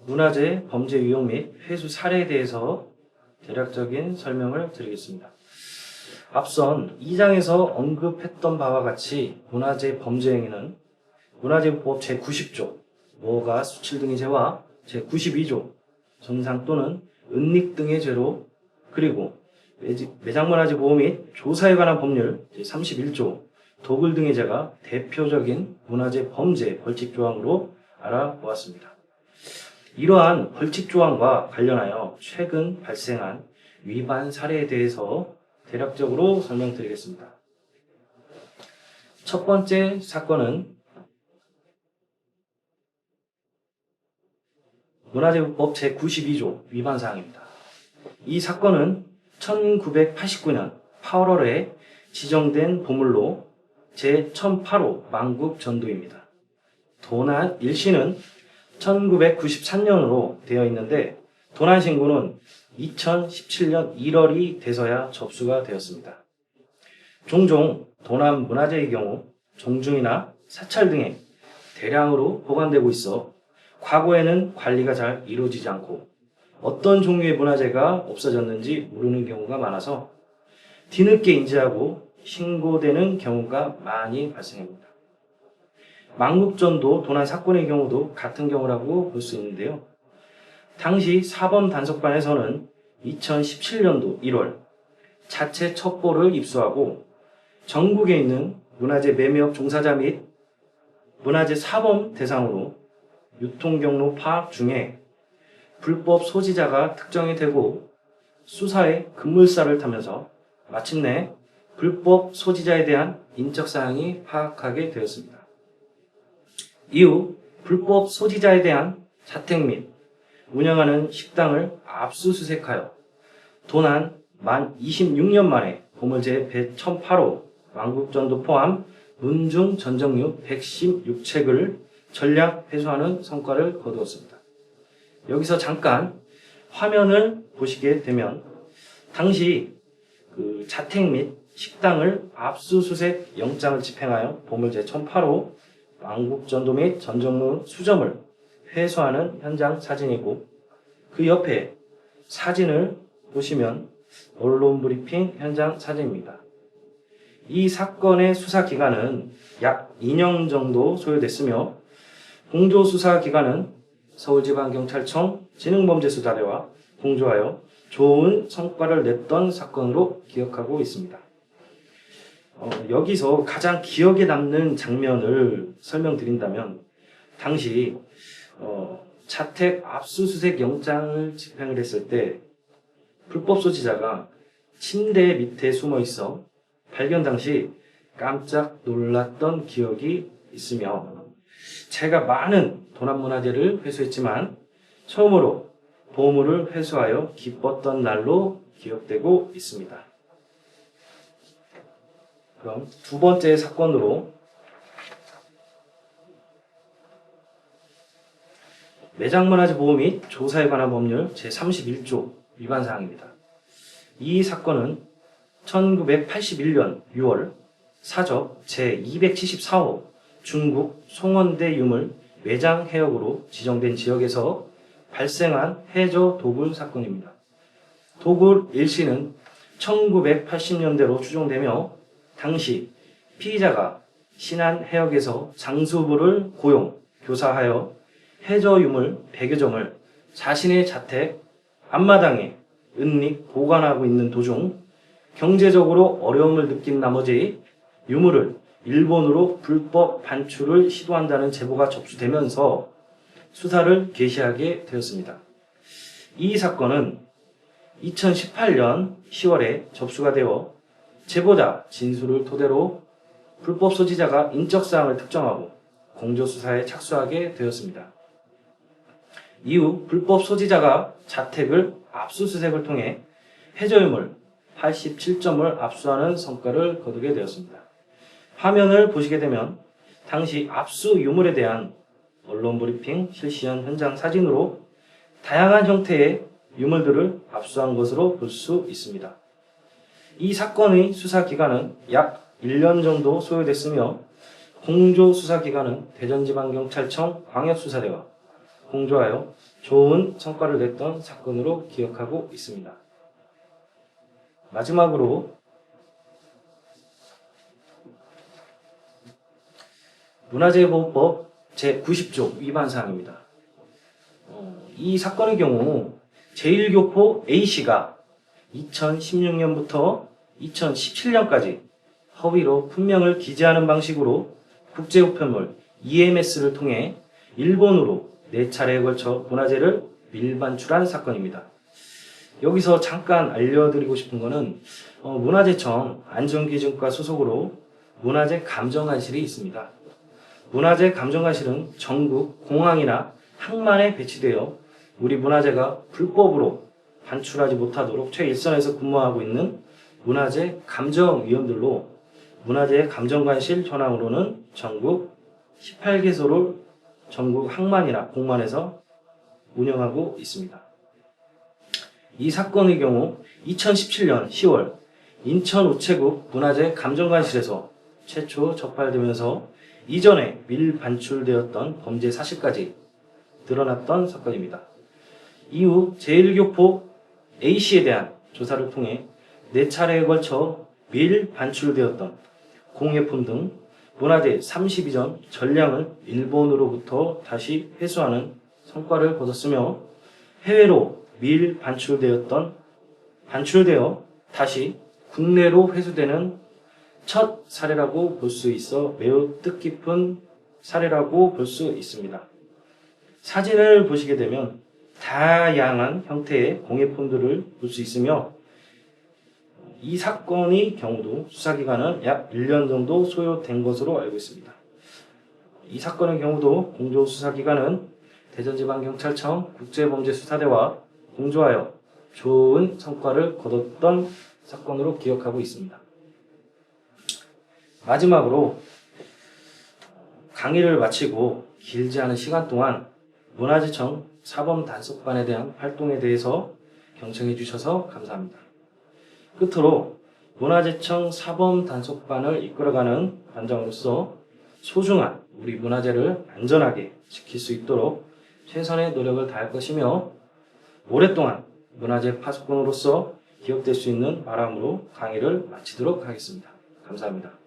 문화재 범죄 유형 및 회수 사례에 대해서 대략적인 설명을 드리겠습니다. 앞선 2장에서 언급했던 바와 같이 문화재 범죄 행위는 문화재법 제90조 모가 수칠 등의 죄와 제92조 손상 또는 은닉 등의 죄로, 그리고 매장문화재 보호 및 조사에 관한 법률 제31조 도굴 등의 죄가 대표적인 문화재 범죄 벌칙조항으로 알아보았습니다. 이러한 벌칙조항과 관련하여 최근 발생한 위반 사례에 대해서 대략적으로 설명드리겠습니다. 첫 번째 사건은 문화재법 제92조 위반 사항입니다. 이 사건은 1989년 8월에 지정된 보물로 제1008호 만국전도입니다. 도난 일시는 1993년으로 되어 있는데 도난 신고는 2017년 1월이 돼서야 접수가 되었습니다. 종종 도난 문화재의 경우 종중이나 사찰 등에 대량으로 보관되고 있어 과거에는 관리가 잘 이루어지지 않고 어떤 종류의 문화재가 없어졌는지 모르는 경우가 많아서 뒤늦게 인지하고 신고되는 경우가 많이 발생합니다. 만국전도 도난 사건의 경우도 같은 경우라고 볼 수 있는데요. 당시 사범 단속반에서는 2017년도 1월 자체 첩보를 입수하고 전국에 있는 문화재 매매업 종사자 및 문화재 사범 대상으로 유통경로 파악 중에 불법 소지자가 특정이 되고 수사에 급물살을 타면서 마침내 불법 소지자에 대한 인적사항이 파악하게 되었습니다. 이후 불법 소지자에 대한 자택 및 운영하는 식당을 압수수색하여 도난 만 26년 만에 보물제 1008호 만국전도 포함 문중 전정류 116책을 전량 회수하는 성과를 거두었습니다. 여기서 잠깐 화면을 보시게 되면 당시 그 자택 및 식당을 압수수색 영장을 집행하여 보물제 1008호 만국전도 및 전정루 수점을 회수하는 현장 사진이고, 그 옆에 사진을 보시면 언론 브리핑 현장 사진입니다. 이 사건의 수사 기간은 약 2년 정도 소요됐으며 공조 수사 기관은 서울지방경찰청 지능범죄수사대와 공조하여 좋은 성과를 냈던 사건으로 기억하고 있습니다. 여기서 가장 기억에 남는 장면을 설명드린다면 당시 자택 압수수색 영장을 집행을 했을 때 불법 소지자가 침대 밑에 숨어 있어 발견 당시 깜짝 놀랐던 기억이 있으며, 제가 많은 도난문화재를 회수했지만 처음으로 보물을 회수하여 기뻤던 날로 기억되고 있습니다. 그럼 두 번째 사건으로 매장문화재 보호 및 조사에 관한 법률 제31조 위반 사항입니다. 이 사건은 1981년 6월 사적 제274호 중국 송원대 유물 매장 해역으로 지정된 지역에서 발생한 해저 도굴 사건입니다. 도굴 일시는 1980년대로 추정되며 당시 피의자가 신안 해역에서 장수부를 고용, 교사하여 해저 유물 100여 점을 자신의 자택 앞마당에 은닉 보관하고 있는 도중 경제적으로 어려움을 느낀 나머지 유물을 일본으로 불법 반출을 시도한다는 제보가 접수되면서 수사를 개시하게 되었습니다. 이 사건은 2018년 10월에 접수가 되어 제보자 진술을 토대로 불법 소지자가 인적사항을 특정하고 공조수사에 착수하게 되었습니다. 이후 불법 소지자가 자택을 압수수색을 통해 해저유물 87점을 압수하는 성과를 거두게 되었습니다. 화면을 보시게 되면 당시 압수 유물에 대한 언론 브리핑 실시한 현장 사진으로 다양한 형태의 유물들을 압수한 것으로 볼 수 있습니다. 이 사건의 수사 기간은 약 1년 정도 소요됐으며 공조 수사 기관은 대전지방경찰청 광역수사대와 공조하여 좋은 성과를 냈던 사건으로 기억하고 있습니다. 마지막으로 문화재보호법 제90조 위반 사항입니다. 이 사건의 경우 제1교포 A씨가 2016년부터 2017년까지 허위로 품명을 기재하는 방식으로 국제우편물 EMS를 통해 일본으로 4차례에 걸쳐 문화재를 밀반출한 사건입니다. 여기서 잠깐 알려드리고 싶은 것은 문화재청 안전기준과 소속으로 문화재 감정관실이 있습니다. 문화재 감정관실은 전국 공항이나 항만에 배치되어 우리 문화재가 불법으로 반출하지 못하도록 최일선에서 근무하고 있는 문화재 감정위원들로 문화재 감정관실 현황으로는 전국 18개소를 전국 항만이나 공만에서 운영하고 있습니다. 이 사건의 경우 2017년 10월 인천 우체국 문화재 감정관실에서 최초 적발되면서 이전에 밀반출되었던 범죄 사실까지 드러났던 사건입니다. 이후 제1교포 A씨에 대한 조사를 통해 4차례에 걸쳐 밀반출되었던 공예품 등 문화재 32점 전량을 일본으로부터 다시 회수하는 성과를 거뒀으며 해외로 반출되어 다시 국내로 회수되는 첫 사례라고 볼 수 있어 매우 뜻깊은 사례라고 볼 수 있습니다. 사진을 보시게 되면 다양한 형태의 공예품들을 볼 수 있으며 이 사건의 경우도 수사기간은 약 1년 정도 소요된 것으로 알고 있습니다. 이 사건의 경우도 공조수사기관은 대전지방경찰청 국제범죄수사대와 공조하여 좋은 성과를 거뒀던 사건으로 기억하고 있습니다. 마지막으로 강의를 마치고 길지 않은 시간 동안 문화재청 사범단속반에 대한 활동에 대해서 경청해 주셔서 감사합니다. 끝으로 문화재청 사범단속반을 이끌어가는 반장으로서 소중한 우리 문화재를 안전하게 지킬 수 있도록 최선의 노력을 다할 것이며 오랫동안 문화재 파수꾼으로서 기억될 수 있는 바람으로 강의를 마치도록 하겠습니다. 감사합니다.